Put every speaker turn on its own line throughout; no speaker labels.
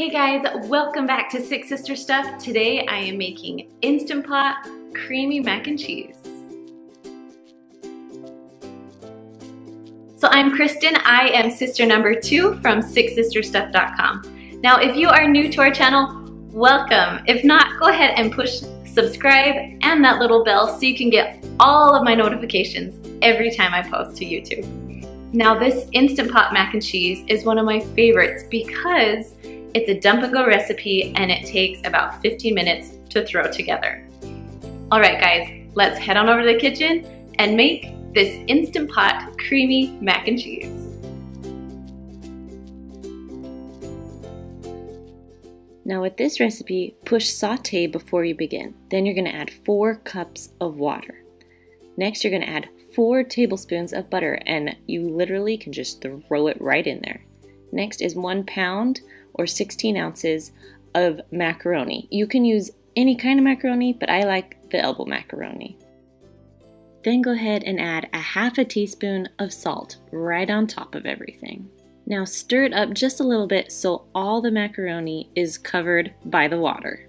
Hey guys, welcome back to Six Sister Stuff. Today I am making Instant Pot creamy mac and cheese. So I'm Kristen, I am sister number 2 from SixSisterStuff.com. Now if you are new to our channel, welcome. If not, go ahead and push subscribe and that little bell so you can get all of my notifications every time I post to YouTube. Now this Instant Pot mac and cheese is one of my favorites because it's a dump and go recipe and it takes about 15 minutes to throw together. All right guys, let's head on over to the kitchen and make this Instant Pot creamy mac and cheese. Now with this recipe, push saute before you begin. Then you're gonna add 4 cups of water. Next you're gonna add 4 tablespoons of butter and you literally can just throw it right in there. Next is 1 pound or 16 ounces of macaroni. You can use any kind of macaroni, but I like the elbow macaroni. Then go ahead and add a half a teaspoon of salt right on top of everything. Now stir it up just a little bit so all the macaroni is covered by the water.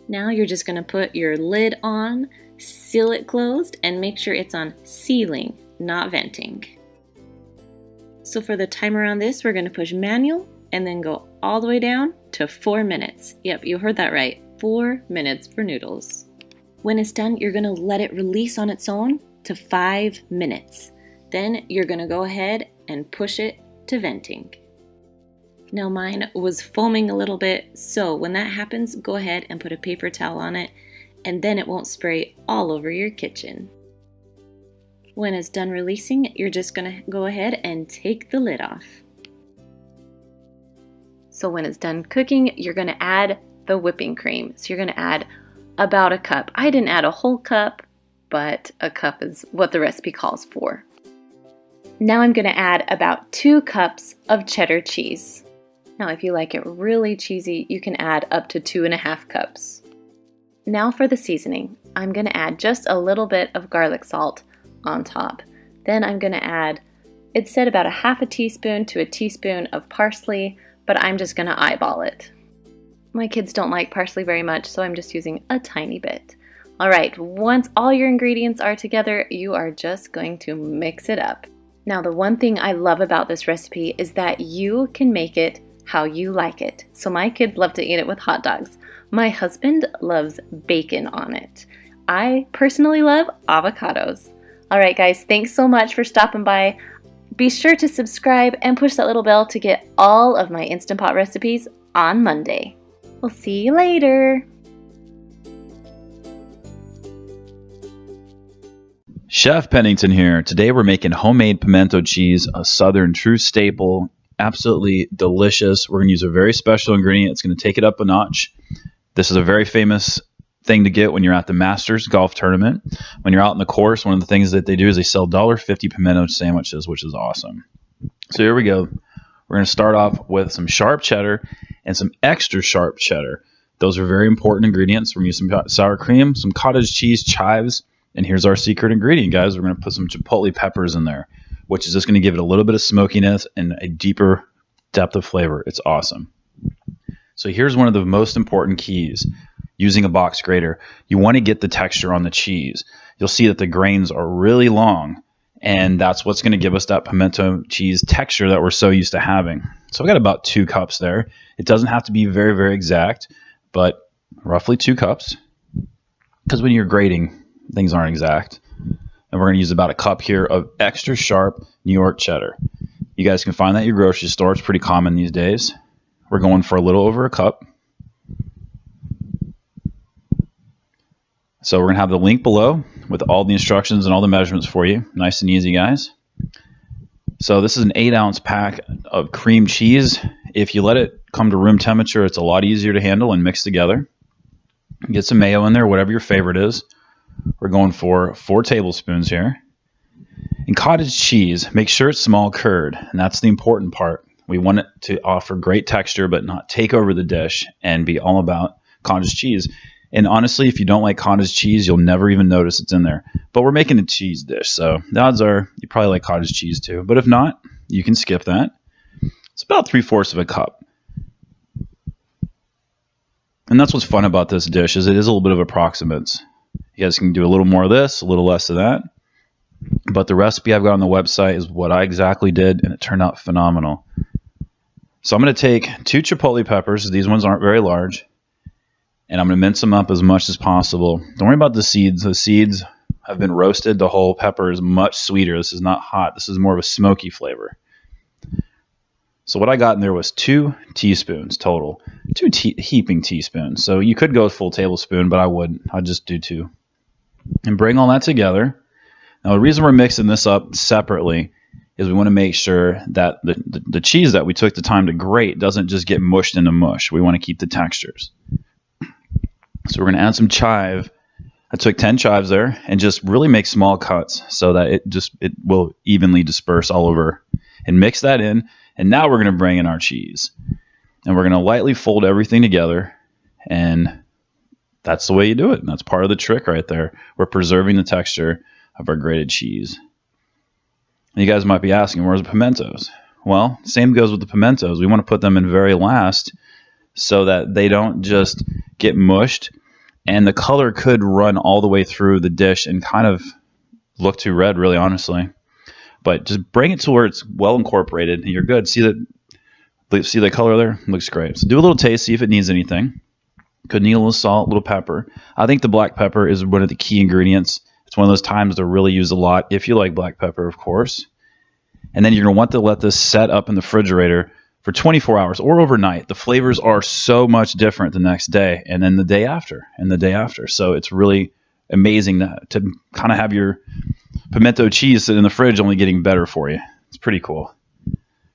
Now you're just gonna put your lid on, seal it closed, and make sure it's on sealing, not venting. So for the timer on this, we're gonna push manual and then go all the way down to 4 minutes. Yep, you heard that right, 4 minutes for noodles. When it's done, you're gonna let it release on its own to 5 minutes. Then you're gonna go ahead and push it to venting. Now mine was foaming a little bit, so when that happens, go ahead and put a paper towel on it and then it won't spray all over your kitchen. When it's done releasing, you're just gonna go ahead and take the lid off. So when it's done cooking, you're gonna add the whipping cream. So you're gonna add about a cup. I didn't add a whole cup, but a cup is what the recipe calls for. Now I'm gonna add about 2 cups of cheddar cheese. Now if you like it really cheesy, you can add up to 2.5 cups. Now for the seasoning, I'm gonna add just a little bit of garlic salt on top. Then I'm gonna add, it said about a half a teaspoon to a teaspoon of parsley, but I'm just gonna eyeball it. My kids don't like parsley very much, so I'm just using a tiny bit. All right, once all your ingredients are together, you are just going to mix it up. Now the one thing I love about this recipe is that you can make it how you like it. So my kids love to eat it with hot dogs. My husband loves bacon on it. I personally love avocados. All right guys, thanks so much for stopping by. Be sure to subscribe and push that little bell to get all of my Instant Pot recipes on Monday. We'll see you later.
Chef Pennington here. Today we're making homemade pimento cheese, a Southern true staple. Absolutely delicious. We're going to use a very special ingredient. It's going to take it up a notch. This is a very famous thing to get when you're at the Masters golf tournament. When you're out in the course, one of the things that they do is they sell $1.50 pimento sandwiches, which is awesome. So here we go. We're going to start off with some sharp cheddar and some extra sharp cheddar. Those are very important ingredients. We're going to use some sour cream, some cottage cheese chives, and here's our secret ingredient, guys. We're going to put some chipotle peppers in there, which is just going to give it a little bit of smokiness and a deeper depth of flavor. It's awesome. So here's one of the most important keys. Using a box grater, you want to get the texture on the cheese. You'll see that the grains are really long, and that's what's going to give us that pimento cheese texture that we're so used to having. So I've got about 2 cups there. It doesn't have to be very, very exact, but roughly 2 cups, because when you're grating, things aren't exact. And we're going to use about a cup here of extra sharp New York cheddar. You guys can find that at your grocery store. It's pretty common these days. We're going for a little over a cup. So we're going to have the link below with all the instructions and all the measurements for you. Nice and easy, guys. So this is an 8-ounce pack of cream cheese. If you let it come to room temperature, it's a lot easier to handle and mix together. Get some mayo in there, whatever your favorite is. We're going for 4 tablespoons here. And cottage cheese, make sure it's small curd, and that's the important part. We want it to offer great texture but not take over the dish and be all about cottage cheese. And honestly, if you don't like cottage cheese, you'll never even notice it's in there. But we're making a cheese dish, so the odds are you probably like cottage cheese too. But if not, you can skip that. It's about 3/4 of a cup. And that's what's fun about this dish is it is a little bit of approximates. You guys can do a little more of this, a little less of that. But the recipe I've got on the website is what I exactly did, and it turned out phenomenal. So I'm going to take 2 chipotle peppers. These ones aren't very large. And I'm going to mince them up as much as possible. Don't worry about the seeds. The seeds have been roasted. The whole pepper is much sweeter. This is not hot. This is more of a smoky flavor. So what I got in there was 2 teaspoons total. 2 heaping teaspoons. So you could go a full tablespoon, but I wouldn't. I'd just do 2. And bring all that together. Now the reason we're mixing this up separately is we want to make sure that the cheese that we took the time to grate doesn't just get mushed into mush. We want to keep the textures. So we're going to add some chive. I took 10 chives there and just really make small cuts so that it will evenly disperse all over. And mix that in. And now we're going to bring in our cheese. And we're going to lightly fold everything together. And that's the way you do it. And that's part of the trick right there. We're preserving the texture of our grated cheese. And you guys might be asking, where's the pimentos? Well, same goes with the pimentos. We want to put them in very last so that they don't just get mushed. And the color could run all the way through the dish and kind of look too red, really, honestly. But just bring it to where it's well incorporated and you're good. See the color there? Looks great. So do a little taste, see if it needs anything. Could need a little salt, a little pepper. I think the black pepper is one of the key ingredients. It's one of those times to really use a lot, if you like black pepper, of course. And then you're going to want to let this set up in the refrigerator for 24 hours or overnight. The flavors are so much different the next day and then the day after and the day after. So it's really amazing to kind of have your pimento cheese sit in the fridge only getting better for you. It's pretty cool.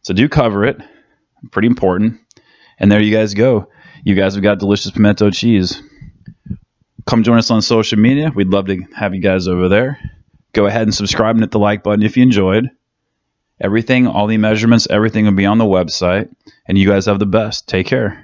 So do cover it. Pretty important. And there you guys go. You guys have got delicious pimento cheese. Come join us on social media. We'd love to have you guys over there. Go ahead and subscribe and hit the like button if you enjoyed. Everything, all the measurements, everything will be on the website. And you guys have the best. Take care.